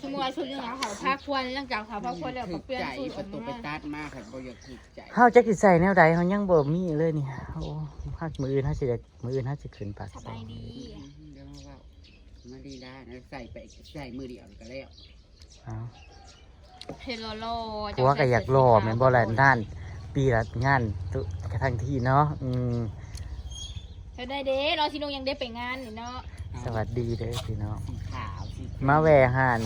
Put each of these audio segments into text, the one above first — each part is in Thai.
สมมติว่าชุดนึงเขาผ้าควรหลังจากเขาผ้าควรแล้วก็เปลี่ยนชุด ประตูไปตัดมาค่ะบ่อยากถูกใจ เฮาจักสิใส่แนวใดเฮายังบ่มีเลยนี่โอ้ภาคมื้ออื่นเฮาสิได้มื้ออื่นเฮาสิขึ้นปาก ส ซอบ าย ย ดี เดี๋ยวว่ามาดีได้นะใส่ไปใส่มือเดียวก็แล้ว อ้าว เพลโล ผัวก็อยากรอแม่นบ่ล่ะด้านปีละงานตุกระทั่งที่เนาะได้เด้รอชิโนยังได้ไปงานเนาะ สวัสดีเด้อพี่น้อง สีขาวสี มาแวะหาน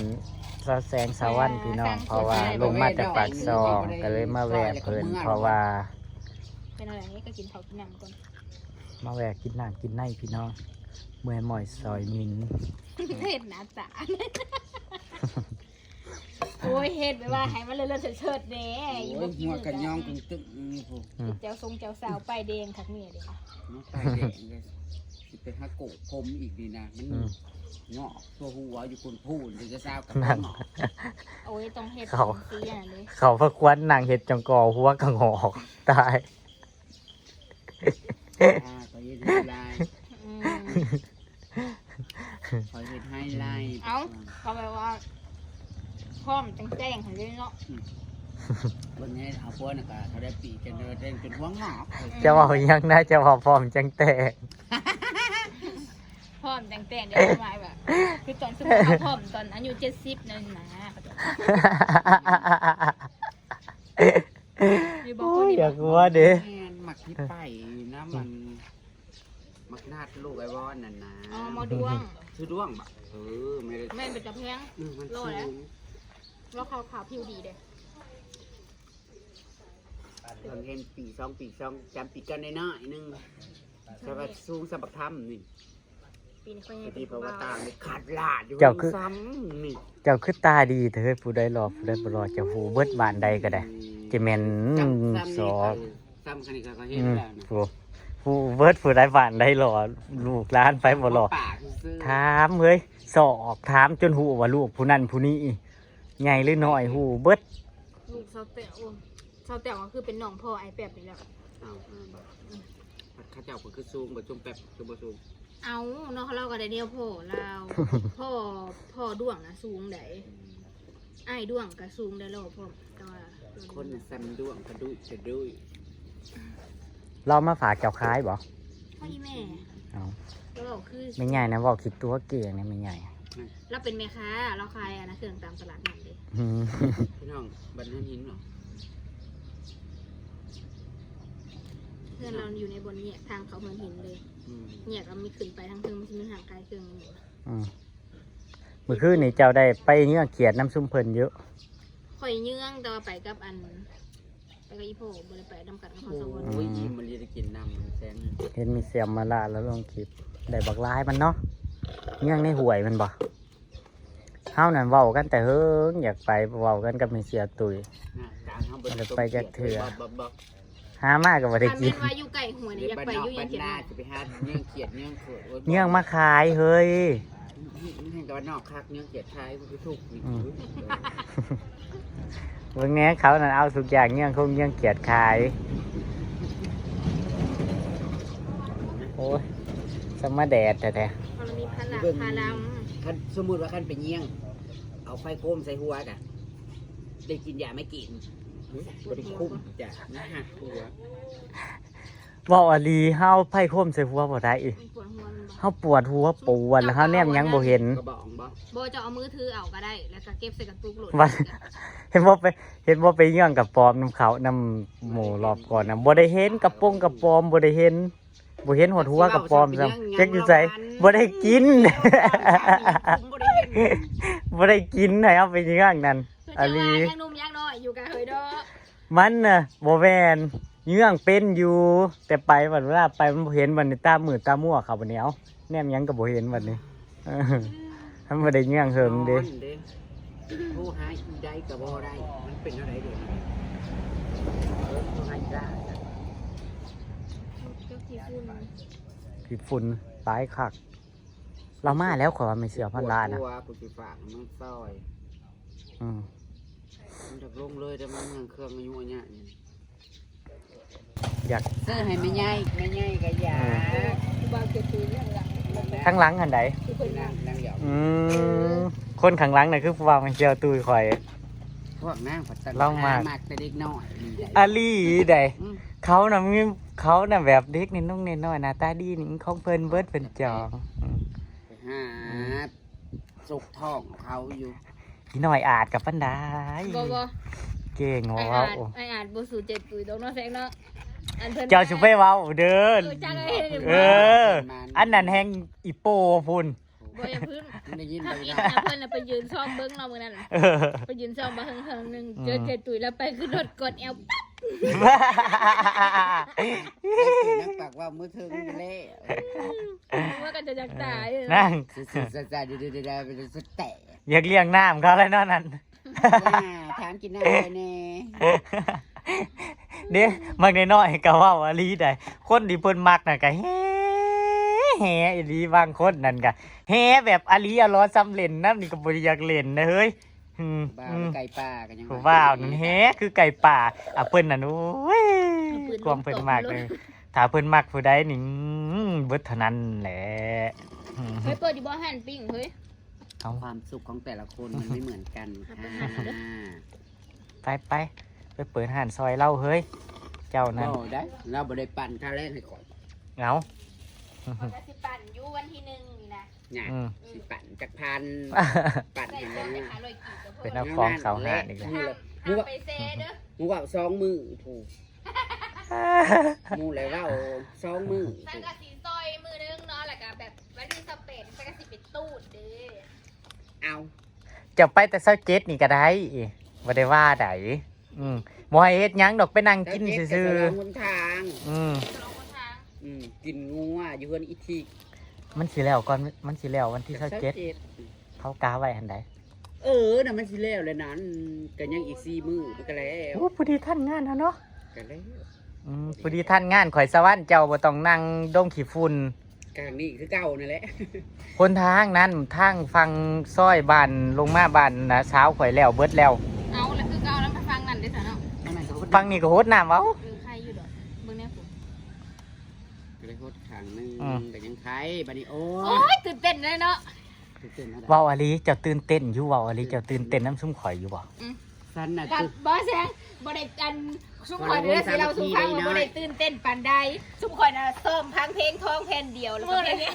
สาวแสงสาวันพี่น้องเพราะว่าลงมาจากปากซองก็เลยมาแวะเพิ่นเพราะว่า เป็นอะไรนี่ก็กินเขากินน้ำก่อน มาแวะกินน้ำกินในพี่น้องเมื่อยหมอยซอยมิน เห็ดหนาจ๋าโอ้ยเห็ดไปว่าให้มันเลื่อนเชิดๆเด้ โอ้ยหัวกันย่องตึงตึงนี่พวก เจ้าทรงเจ้าสาวไปแดงทักเมียเด้ น้องตายแดงเลยสิไปหาโกกผมอีกดีนะมันงอกตัวหัวอยู่คนพูดหรือจะเศร้ากับงอก โอ้ยต้องเห็ดสีอย่างนี้ เขาพะควันนางเห็ดจังกอหัวกระงอกตาย ก็เห็นไฮไลท์ขอเห็นไฮไลท์ เอ้าเขาแบบว่าพร้อมแจ้งให้เลยเนาะ วันนี้เอาพวกนักการเขาได้ปีกันเดินเล่นจนหัวงอก จะบอกยังได้จะบอกพร้อมจังแต่ พร้อมแจ้งเดี๋ยวมาแบบคือตอนสมัยเขาพร้อมตอนอายุ70นั่นนะมีบาง โอ้ คน ย ที่ อยากกลัวเด้ หมักที่ไปนะมันหมักนาดลูกไอ้บอนนั่นนะ อ๋อหมอดวง ชื่อด้วงปะไม่ได้ แม่เป็นตะแพง มันสูง แล้วขาวผิวดีเด้ เราเห็นปีสองจำปีกันในหน้านึงจะว่าสูงสัมปทำนี่ ปีนี้ค่อย พ ให้ อ เป็ ดี น เพราะว่า บ้า ตางขาดลาดอยู่ซ้ำนี่ เจ้าคือตาดีเธอผู้ใดรอผู้ใดบ่รอเจ้าผู้เบิดบานใดก็ได้จะแม่นสอ ซ้ำคันนี้ก็เห็นแล้วนะ ผู้เบิดผู้ใดบานใดรอลูกหลานไปบ่รอ ปากซื้อ ถามเฮ้ยสอบถามจนหูว่าลูกผู้นั้นผู้นี้ใหญ่หรือน้อยหูเบิด ลูกเสาเต๋อเสาเต๋อก็คือเป็นน้องพ่อไอ้แป๊บนี่แหละ ข้าเจ้าก็คือซูมบ่จุ่มแป๊บคือบ่ซูม เอาน้องเขาเล่ากันได้เดียวพ่อเราพ่อด้วงนะสูงได้ไอ้ด้วงก็สูงได้แล้วพ่อแต่ว่า คนซ้ำด้วงกระดุยกระดุย เรามาฝากเจ้าคล้ายบ่ พ่ออีแม่ เอา เราคือ ไม่ใหญ่นะบอกคิดตัวเก่งเนี่ยไม่ใหญ่ เราเป็นแม่ค้าเราขายนะเครื่องตามตลาดนัดเลย พี่น้องบันทันหินเหรอ เพื่อนเราอยู่ในบนเนี่ยทางเขาเมืองหินเลยเนี่ยเรามีขึ้นไปทางเทิงมันจะมีห่างไกลเครื่องหนึ่ง เมื่อคืนนี่เจ้าได้ไปเนื้อเขียดน้ำซุ่มเพิ่นเยอะ ข่อยเยื่องแต่ว่าไปกับอันไปกับอีโพบริไปดำกัดกับเขาสองคน โอ้ยยิ้มมันเรียกกินน้ำแสน เห็นมีเสียมมาละแล้วลงคลิปได้บักร้ายมันเนาะเนื้อในห่วยมันบ่เฮานั่นเว้ากันแต่เฮิงอยากไปเว้ากันกับมีเสียตุยหามากกับบ่ได้ คัน กิ เป็น นว่าอยู่ไก่หัวเนี่ยอยากไปอยู่ยังเขียน จะไปหาเนื้อเขียดเนื้อเขือ เนื้อมาขายเฮ้ย นี่ให้ตอนนอกคักเนื้อเขียดขายมันคือถูก เบิ่งแหน่เขานั่นเอาทุกอย่างเนื้อคงเนื้อเขียดขายโอ้ยสมาแดดแต่ พอเรามีพลังพลัง คันสมมติว่าคันไปเยี่ยงเอาไฟโคมใส่หัวกะได้กินยาไม่กินบริคุ้มจ้ะนะฮะหัว บอกอลีเฮาไผ่คมใส่หัวบ่ได้อีก ปวดหัวมันบ่ เฮาปวดหัวปวดแล้วเฮาแนมหยังบ่เห็น กระบอกบ่ โบจะเอามือถือเอาก็ได้แล้วก็เก็บใส่กระตุกโหลด วันเห็นบ่ไปเยื่องกับปอมน้ำเขาน้ำหมูรอบก่อนน่ะบ่ได้เห็นกระปงกระปอมบ่ได้เห็นบ่เห็นหดหัวกระปอมซ้ำจักอยู่ไสบ่ได้กิน บ่ได้กินให้เอาไปเยื่องนั่นอลี ยังนุ่มยังน้อยอยู่กับเฮยดอ มันน่ะบ่แม่นเยื่องเป็นอยู่ แต่ไปวันเวลาไปมันบ่เห็นวันนี้ตามืดตามั่วเขาบัดนี้เอาแนมหยังก็บ่เห็นบัดนี้มันบ่ได้เยื่องเฮิงเด้ ผู้หาอีได้กับบ่ได้มันเป็นอะไรเด้ผู้หาอีได้ เจ้าที่พูด พี่ฝุ่นตายคักเรามาแล้วขอว่าไม่เสือพันล้านนะ ตัวกูสิฝากมันซอยมันจะลงเลยแต่มันยังเครื่องอายุเนี่ย อยาก ซื้อให้ไม่ใหญ่ก็อย่า บางเกตุยอย่างหลัง ข้างหลังหันใด คือเพิ่น นั่งหยอก อืมคนข้างหลังน่ะคือผู้ว่ามันเจียวตุยข่อย พวกนั่งผัดตัน เล่ามาก มากแต่เด็กน้อยนี่แหละ อาลีใด อืม เขาน่ะมีเขาน่ะแบบเด็กนิดนุ่งนิดน้อยหน้าตาดีนี่ของเพิ่นเบิดเพิ่นจองอืม ไปหาสุกท้องเขาอยู่ พี่น้อยอาจกับปันได้ บ่บ่ เก่ง ไอ้ เว้า อาจบ่สู่เจ็ดตุยดอกเนาะแซงเนาะอันเพิ่น เจ้าสิไปเว้าเดิน จังไอ้เห็น เอ บ่ อ อันนั้นแฮงอีโปพุ่น บ่อย่าพึ่ง ได้ยิน ถ้า ไป อี นะ น่ะเพิ่นน่ะไปยืนซ่อมเบิ่งเนาะมื้อนั้นน่ะ เออ ไปยืนซ่อมมาเฮิงๆนึงเจอเจ็ดตุยแล้วไปคือรถกดแอวปั๊บ นักปากว่ามือถึงเล่ ว่ากันจะจักตาย นั่ง สุดๆๆๆๆเป็นสุดแตะ อยากเลี้ยงน้ำเขาแล้วเนาะนั่น ถามกินอะไรแน่ เด้มักน้อยๆก็เว้าอาลีได้คนที่เพิ่นมักน่ะก็แฮ่อีหลีบางคนนั่นก็แฮ่แบบอาลีอะล้อซ้ำเล่นนำนี่ก็บ่ได้อยากเล่นนะเฮ้ยอืม บ้าไก่ป่ากันยัง ผู้ว่าวนั่นแฮ่คือไก่ป่าอ่ะเพิ่นน่ะโอ้ยความเพิ่นมักเลยถ้าเพิ่นมักผู้ใดนี่เบิดเท่านั้นแหละอืม เฮ้ยเปิดดิบ่หันปิ้งเฮ้ย เอา ความสุขของแต่ละคนมันไม่เหมือนกันค่ะ ไปไปเปิดห้านซอยเล่าเฮ้ยเจ้านั่น โอ้ได้เราบ่ได้ปั่นข้าวแรกให้ก่อน เหงา มันก็สิปั่นอยู่วันที่1นี่นะ เนี่ย อืม สิปั่นจักพันปั่น ใส่ ให้ ซ เล อง ย ไปหาลอยกี่กับ เป็น เพิ่น เอาของเขาหาดอีกแล้ว มูว่า ไปเซ่เด้อ มูว่า2 มือถูกมูเลยว่า2 มือ สัง ถูก กะสีซอยมือนึงเนาะแล้วก็แบบวันที่สเปนสังกะสีเป็นตูดเด้ เอา จะไปแต่เช้าเจ็ดนี่ก็ได้บ่ได้ว่าไดบ่ให้เฮ็ดหยังดอกไปนั่งกินซื่อ ๆคนทาง ๆ ลองคนทาง กินงัวอยู่เพิ่นอีที มันสิแล้วก่อนมันสิแล้ววันที่เช้าเจ็ดเขากาไว้หันใด น่ะมันสิแล้วแล้วนั้นก็ยังอีก4 มื้อมันก็แล้ว โอ้ผู้ดีท่านงานเนาะ ก็แล้ว ผู้ดีท่านงานข่อยสวรรค์เจ้าบ่ต้องนั่งดมขี้ฝุ่น กลางนี้คือเก่านั่นแหละ คนทางนั้นทางฟังซอยบ้านลงมาบ้านนะเช้าข่อยแล้วเบิดแล้ว เอาแล้วคือเอาแล้วมาฟังนั่นได้ซะเนาะ ฟังนี่ก็โหดน้ำเอา ใครอยู่ดอกเบิ่งแน่ผม ก็เลยโคตรขังนึง อืม แต่ยังไทยบัดนี้โอ้ โอ้ยตื่นเต้นเลยเนาะ ตื่นๆนะ เว้าอลีเจ้าตื่นเต้นอยู่เว้าอลีเจ้าตื่นเต้นน้ำซุ่มข่อยอยู่บ่ สั้นน่ะ กั คื บ อบ อสแซงบ่ได้กันสุขข่อยเด้อสิเราสุขฟังว่าบ่ได้ตื่นเต้นปานใดสุขข่อยน่ะเสริมพังเพลงท้องแผ่นเดียวแล้วก็เพลงนี้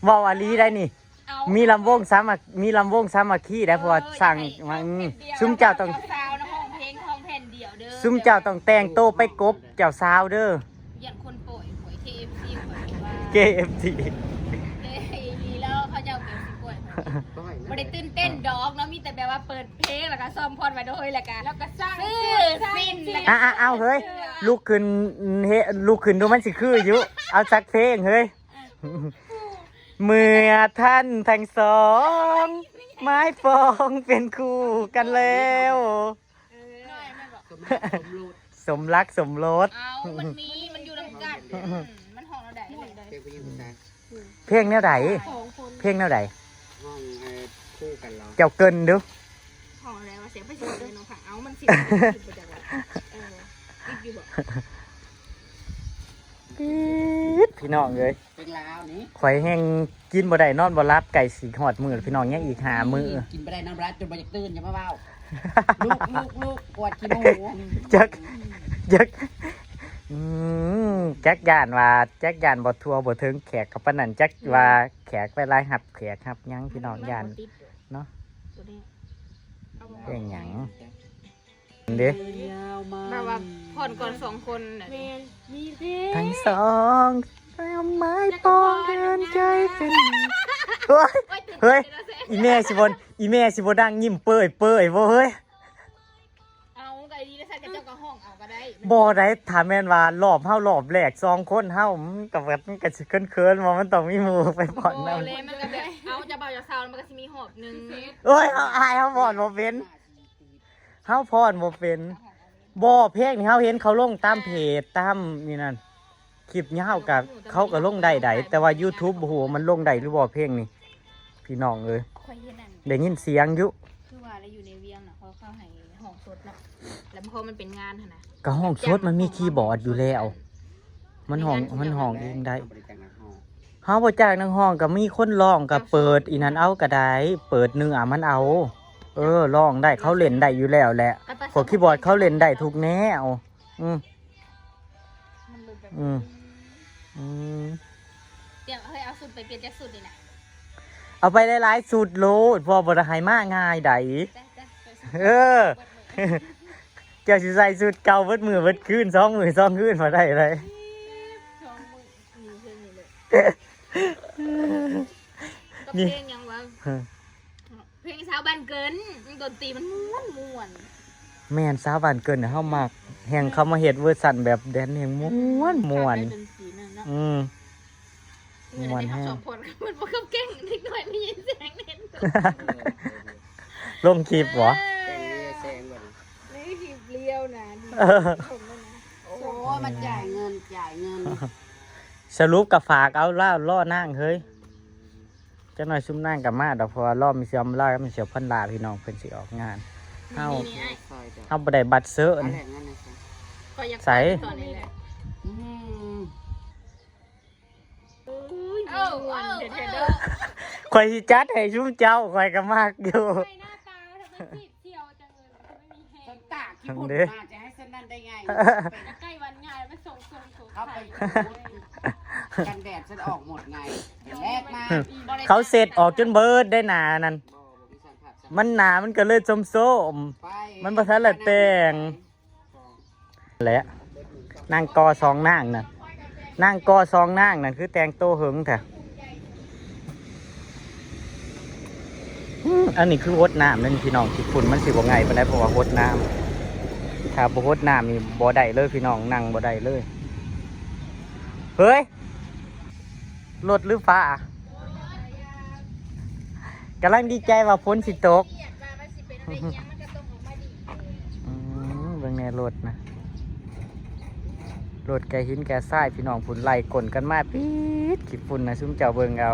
เว้าอลีได้นี่ เอา มีลำวงสามัคคีได้เพราะว่าสั่งมาซุ่มเจ้าต้อง สาวนะห้องเพลงท้องแผ่นเดียวเด้อ ซุ่มเจ้าต้องแต่งโตวไปกบเจ้าสาวเด้อ ยันคนป่วยป่วย TFC ป่วยว่า KFC เอ้ยมีแล้วเขาจะเอาเก็บสิป่วย ก้อยนะ บ่ได้ตื่นเต้นดอกเนาะมีแต่แบบว่าเปิดเพลงแล้วก็ซ้อมพรไว้ด้วยแล้วก็สร้างซื้อสิ้นแล้วก็ เอาเฮ้ยลุกขึ้นลุกขึ้นดูมันสิคืออยู่เอาสักเพลงเฮ้ยเมื่อท่านทั้งสองไม้ฟองเป็นคู่กันแล้ว น้อยมันบอก สมรักสมรส เอามันอยู่ลำกันมันห้องเราได้ได้ เป็นผู้หญิงผู้ชาย เพลงแนวใด สองคน เพลงแนวใด ห้องคู่กันเหรอ เจ้าเกินดู ห้องอะไรวะเสียไปสิเลยน้องค่ะเอามันสิบประจักษ์ติดอยู่บอก ปี๊ดพี่น้องเลย เป็นลาวนี่ ข่อยแห้งกินบ่ได้นอนบ่รับไก่สีหอดมือพี่น้องยังอีกหามือ กินไปได้น้ำรัดจนบ่อยากตื่นอย่ามาเว้าลูกกวาดขี้หมู จักแจ็คยานว่าแจ็คยานบ่ทัวบ่ถึงแขกกับปานนั้นแจ็คว่าแขกไปไล่หับแขกครับยังพี่น้องยาน เนาะ เพลงหยังเด้ แบบว่าผ่อนก่อนสองคนมีเพลง ทั้งสองเอาไม้ปองเดินใจเป็นเฮ้ยเฮ้ยอีแม่สิบ่ดังยิ้มเปื่อยบ่เฮ้ย เอาไก่ดีแล้วใส่กระเจ้ากับห้องเอาก็ได้ บ่ได้ถามแม่นว่ารอบแรก2คนเฮามันก็แบบมันก็สิเคินๆว่ามันต้องมีหมู่ไปผ่อนนำ เลยมันก็แบบเอาจะเบาจะซาวมันก็สิมีหอบนึง เอ้ยเฮาอายเฮาผ่อนบ่เป็นเฮาผ่อนบ่เป็นบ่เพลงนี่เฮาเห็นเขาลงตามเพจตามนี่นั่นคลิปยาวก็เขาก็ลงได้แต่ว่า YouTube บ่ฮู้ว่ามันลงได้หรือบ่เพลงนี่พี่น้องเอ้ย ค่อยเห็นนั่น ได้ยินเสียงอยู่ คือว่าเราอยู่ในเวียงน่ะเขาเข้าให้ห้องสดเนาะแล้วพอมันเป็นงานหั่นน่ะ ก็ห้องสดมันมีคีย์บอร์ดอยู่แล้ว มันห้องเองได้ บริการนักห้อง เฮาบ่จ้างนักห้องก็มีคนร้องก็เปิดอีนั้นเอาก็ได้เปิดเนื้อมันเอาร้องได้เขาเล่นได้อยู่แล้วแหละพวกคีย์บอร์ดเขาเล่นได้ทุกแนวอืม มันเลยแบบ อืมอืม เดี๋ยวเฮ้ยเอาสุดไปเปลี่ยนจากสุดนี่นะ เอาไปหลายๆสุดโลดพอบ่ได้ให้มาง่ายใด จ้ะเออ เจ้าสิใส่สุดเก่าเบิดมือเบิดคืน2 มื้อ2 คืนบ่ได้เลย ช่องมือมีเพลงนี้เลย นี่ ก็เพลงยังวะเพลงสาวบ้านเกินดนตรีมันม่วน แม่นสาวบ้านเกินน่ะเฮามักแฮงเขามาเฮ็ดเวอร์ชันแบบแดนแฮงม่วน ๆ ม่วน ดนตรีนั่นเนาะ อืม ม่วน เงิน แฮง ได้สองคนมันบ่กับเก่งนิดหน่อยไม่ยินเสียงเน้น ลงคลิปเหรอ แซงก่อน นี่คลิปเลี้ยวนะดีชมด้วยนะ โอ้มาจ่ายเงิน สรุปกับฝากเอาล่อนั่งเฮ้ยจะหน่อยซุ่มนั่งกับมาดอกเพราะว่ารอบมีเสียมล่าก็มีเสียพันลาพี่น้องเพิ่นสิออกงานเฮา นี่ไอ้ ซอยเด้อ เฮาบ่ได้บัตรเซิร์ อะไร น งั้นนะจ๊ะ ก็อยาก ใส่ ตอนนี้แหละ อืม เอ้าเดี๋ยวเด้อ ข่อยสิจัดให้ซุ่มเจ้าข่อยก็มากอยู่ หน้าตาทำไมจีบเที่ยวจังเลยไม่มีแฮ ฉั ง นตากขี้พุ่นมาจะให้ฉันนั่นได้ไง จะใกล้วันงานมาส่ง เข้าไปกันแดดฉันออกหมดไงแรกมา เขาเสร็จออกจนเบิดได้หนานั่น บ่มีสังผัสสัมผัส มันหนามันก็เลยส้ม ไป มันบ่ทันละแต่ง ๆแหละนางกอสองนางน่ะนางกอสองนางนั่นคือแต่งโตวหึงแท้อันนี้คือฮดน้ำนั่นพี่น้องที่ฝุ่นมันสิบ่ไงปานใดเพราะว่าฮดน้ำถ้าบ่ฮดน้ำนี่บ่ได้เลยพี่น้องนั่งบ่ได้เลยเฮ้ยรถหรือฟ้ากำลังดีใจว่าฝนสิตกเบิ่งแน่รถนะรถแกหินแกทรายพี่น้องฝุ่นไล่กลนกันมาปี๊ดขี้ฝุ่นนะซุ่มเจ้าเบิ่งเอา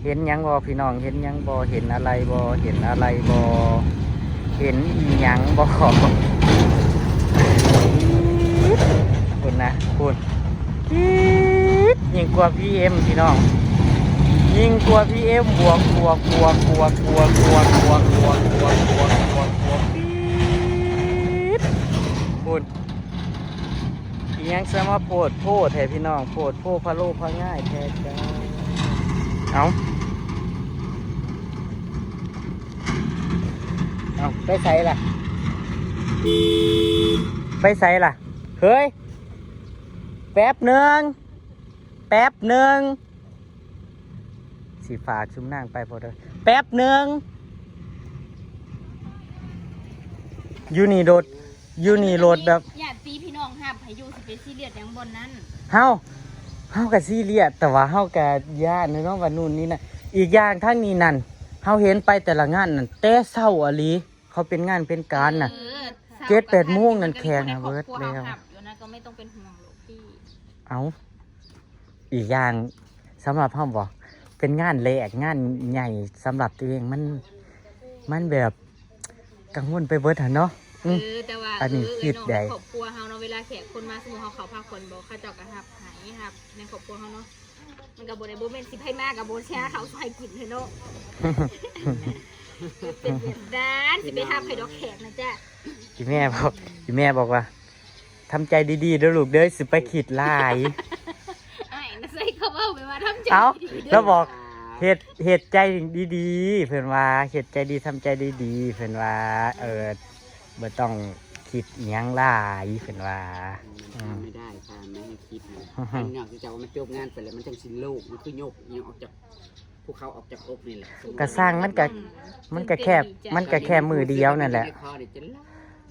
เห็นหยังบ่พี่น้องเห็นหยังบ่เห็นอะไรบ่เห็นอะไรบ่เห็นอีหยังบ่ฝุ่นนะฝุ่นปี๊ดยิ่งกว่า PM พี่น้องยิ่งกว่า PM บวกปี๊ดฝุ่นอีหยังซะมาโพดแท้พี่น้องโพดพะโลพะง่ายแท้จ้าเอาไปใส่ล่ะเฮ้ยแป๊บหนึ่งสิฝากชุมนางไปพอเด้อแป๊บหนึ่งอยู่นี่โดดแบบ อย่าตีพี่น้องห้ามพายุสิเป็นซีเรียสอย่างบนนั้น เฮากับซีเรียสแต่ว่าเฮากับย่านเนาะว่านู่นนี่นะอีกอย่างทั้งนี้นั่นเฮาเห็นไปแต่ละงานนั่นแต่เศร้าอหลีเขาเป็นงานเป็นการน่ะ 7-8 โมงนั่นแข่งอะเบิดแล้ว อยู่นะก็ไม่ต้องเป็นห่วงหรอกพี่ เอาอีกอย่างสำหรับเฮาบ่เป็นงานแรกงานใหญ่สำหรับตัวเองมันแบบกังวลไปเบิดหั่นเนาะแต่ว่า อันนี้คิดใด ครอบครัวเฮาเนาะเวลาแขกคนมาสมมุติเฮาเขาพาคนบ่เขาเจ้าก็รับหายครับในครอบครัวเฮาเนาะมันก็บ่ได้บ่แม่นสิไผมาก็บ่แช่เขาใส่กินเลยเนาะเป็นแบบนั้นสิไปหาไผดอกแขกนะจ๊ะ อีแม่บอกว่าทำใจดีๆเด้อลูกเด้อสิไปขีดลาย ไอ้น่ะใส่เขาเว้าไปว่าทำใจ เอ้า ดีๆ แล้วบอกเหตุใจดีๆเพิ่นว่าเหตุใจดีทำใจดีๆเพิ่นว่าบ่ต้องคิดหยังหลายเพิ่นว่า ไม่ได้ค่ะไม่ให้คิดนะอันนี้ที่จะว่ามันจบงานไปแล้วมันจังสิโลกมันคือยกยังออกจากภูเขาออกจากอกนี่แหละ ก็สร้างมันก็แค่มือเดียวนั่นแหละ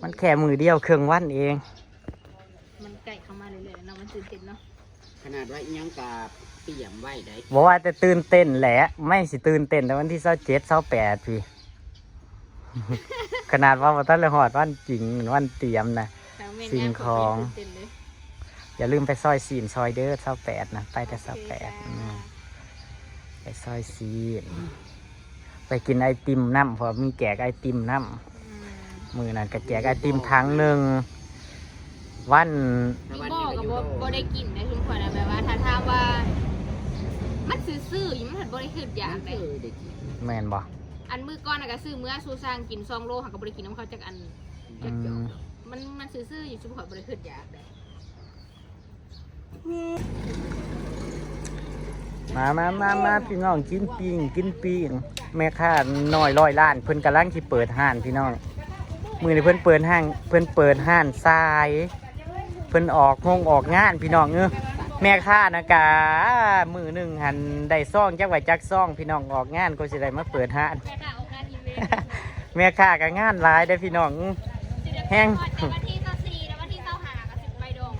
มันแค่มือเดียวเครื่องวันเอง มันใกล้เข้ามาเรื่อยๆเนาะมันตื่นเต้นเนาะ ขนาดว่ายังกับเปี่ยมไว้ได้ บอกว่าจะตื่นเต้นแหละไม่สิตื่นเต้นแต่วันที่27 28พี่ ขนาดว่าบ่ทันเลยฮอดวันจริงวันเตรียมนะ แต่แม่น สิ่งของ ตื่นเต้นเลย อย่าลืมไปซอยซีนซอยเด้อ28นะไปแต่28ไปซอยซีนไปกินไอติมน้ำเพราะมีแจกไอติมน้ำมือนั้นก็แจกไอติมถังหนึ่งวัน พี่โบก็บ่ได้กินในชุม ข่อยนะแบบว่าถ้าถามว่ามันซื่อๆอยู่มันหันบ่ได้ขึ้นอยาก เอ ได้ อเด็ก แม่นบ่ อันมื้อก่อนน่ะก็ซื้อเมื่อสู่สร้างกิน2โลหักก็บ่ได้กินน้ำเขาจักอันจักหยอกดอกมันซื่อๆอยู่ซุข่อยบ่ได้ขึ้นอยากได้ มาพี่น้องกินปิ้งแม่ค้าน้อย100 ล้านเพิ่นกำลังสิเปิดห้านพี่น้องมื้อนี้เพิ่นเปิดห้านทรายเพิ่นออกงานพี่น้องแม่ค้านะกะมื้อหนึงหันได้ซ่องจักไว้จักซ่องพี่น้องออกงานก็สิได้มาเปิดห้าน แม่ค่ะออกงานอีเวนต์ แม่ค้าก็งานหลายได้อพี่น้องแห้ง แต่วันที่24แล้ววันที่25ก็สิไปดง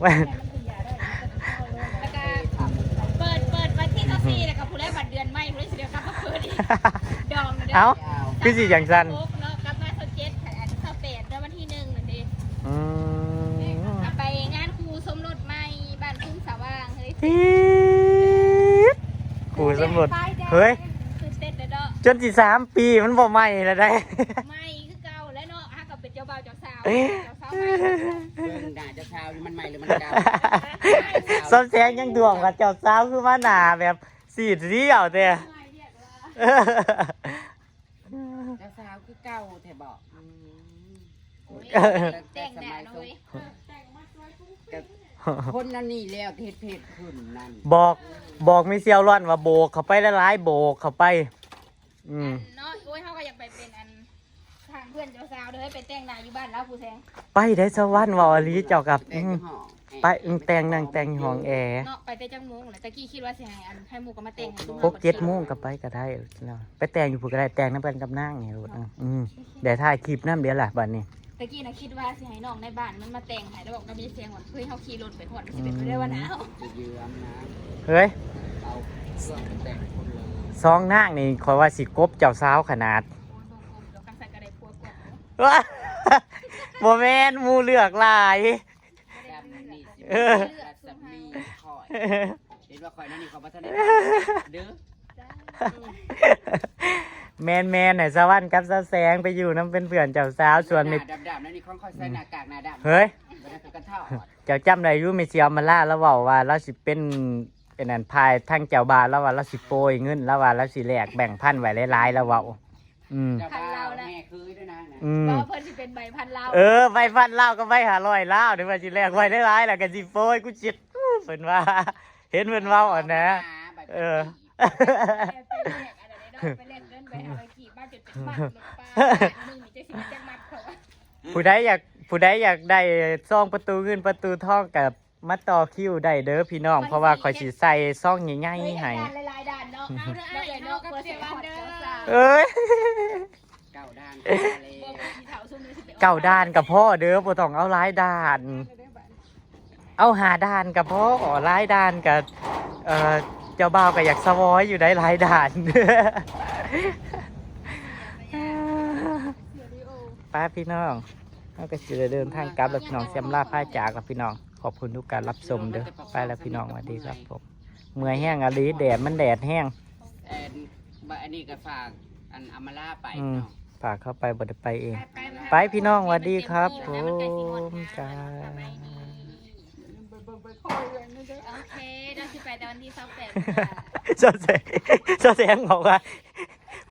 ว่า แล้วก็เปิดวันที่24แล้วก็ผู้แรกบัตรเดือนใหม่ผู้แรกสิเดียวกลับมาเปิดอีกดองนะเด้ เอ้าคือสิจังซั่น เนาะกลับมา27ค่ะ28แล้ววันที่1นั่นเด้ อืม ไปงานครูสมรสใหม่บ้านคุ้งสว่างเฮ้ย ปี๊ดกูสมุดเฮ้ย คือเต้นเด้อ จนสิ3 ปีมันบ่ใหม่แล้วได้ ไม่คือเก่าแล้วเนาะฮะกับเป็นเจ้าบ่าวเจ้าสาว เอ้ย เจ้าสาว เบิ่งด่าเจ้าชาวนี่มันใหม่หรือมันเก่า ส้มแสงยังดวงกับเจ้าสาวคือมาหนาแบบสีเดียวแต่ เจ้าชาวคือเก่าแท้บอก แต่งแดดเลย คนนั่นนี่แล้วเทศเพศขึ้นนั่น บอกมีเซียวร่อนว่าโบกเข้าไปหลายๆโบกเข้าไป อืม เนาะโอ้ยเขาก็อยากไปเป็นอันทางเพื่อนเจ้าสาวเด้อไปแต่งหน้าอยู่บ้านแล้วผู้แสง ไปได้สวรรค์ว่าอลีเจ้ากับ แต่งห่อ ไปแต่งนั่งแต่งห้องแอร์ เนาะไปแต่จังโมงเลยตะกี้คิดว่าสิให้อันให้หมู่ก็มาแต่งให้ลู 6-7 โมงก็ไปก็ได้แล้วไปแต่งอยู่ผู้ก็ได้แต่งน้ำกันกับนางนี่ลูกเดี๋ยวถ่ายคลิปน้ำเดี๋ยวล่ะบัดนี้ ตะกี้นะคิดว่าสิให้น้องในบ้านมันมาแต่งให้แล้วบอกก็มีเสียงว่าเฮ้ยเฮาขี่รถไปฮอดมันสิเป็นไปได้ว่าหนาว จะเยือมนะ เฮ้ย เอาเครื่องไปแต่งคนเลย ซองนางนี่คอยว่าสิกบเจ้าสาวขนาด โอ้ยส่งๆเดี๋ยวกันใส่กระไดพัวกด ว้าบ่แม่นหมูเลือกหลาย แบบนี้สิ เออ รัศมีคอยเห็นว่าคอยนั่นนี่เขาพัฒนาเด้อ แมนไหนสวรรค์กับสะแสงไปอยู่น้ำเป็นเพื่อนเจ้าสาวส่วน ห มิ น้าดำๆนั่นนี่เขาค่อยใส่หน้ากากหน้าดำ เฮ้ย มันคือกระเทาะ เจ้าจำได้อยู่ไม่เสียวมาล่าแล้วเว้าว่าเราสิเป็นอันพายทั้งเจ้าบานแล้วว่าเราสิโปรยเงินแล้วว่าเราสิแลกแบ่งพันไว้หลายๆแล้วเว้าเจ้าบ่าวแม่คืนด้วยนะ ม ว่าเพิ่นสิเป็นใบพันลาว ใบพันเล่าก็ใบ500เล่าเดี๋ยวว่าสิแลกไว้หลายๆแล้วก็สิโปรยกูจิตเพิ่นว่า เห็นเพิ่นเว้าอ่ะนะ เออ ไปเล่นเดินไปอะไรขี่บ้านจุดเป็นมัดรถป้ามึงนี่จะสิจักมัดเขาว่า ผู้ใดอยากได้ซองประตูเงินประตูทองกับมาต่อคิวได้เด้อพี่น้องเพราะว่าข่อยสิใส่ซองใหญ่ๆให้ ด่านหลายๆด่านเนาะเอาเด้อไอ้เนาะเปิดเสียวันเด้อ เอ้ย เก้าด้าน บ่มีเถาซุ่มนี่สิไป เก้าด้านกับพ่อเด้อบ่ต้องเอาหลายด้าน เอา5 ด้านกับพ่อหลายด้านกับเจ้าบ่าวก็อยากสวอยอยู่ได้หลายด้านป้าพี่น้องเราก็จะเดินทางกลับแล้วพี่น้องแซมลาผ้าจากแล้วพี่น้องขอบคุณทุกการรับชมเด้อไปแล้วพี่น้องสวัสดีครับผมเมื่อยแห้งอะลีแดดมันแดดแห้ง อันนี้ก็ฝากอันอำมาลาไป อืม เนาะ ฝากเข้าไปบ่ได้ไปเอง ไปพี่น้องสวัสดีครับผมจ้า โอเคเราสิไปแต่วันที่28 เจ้าแสงบอกว่า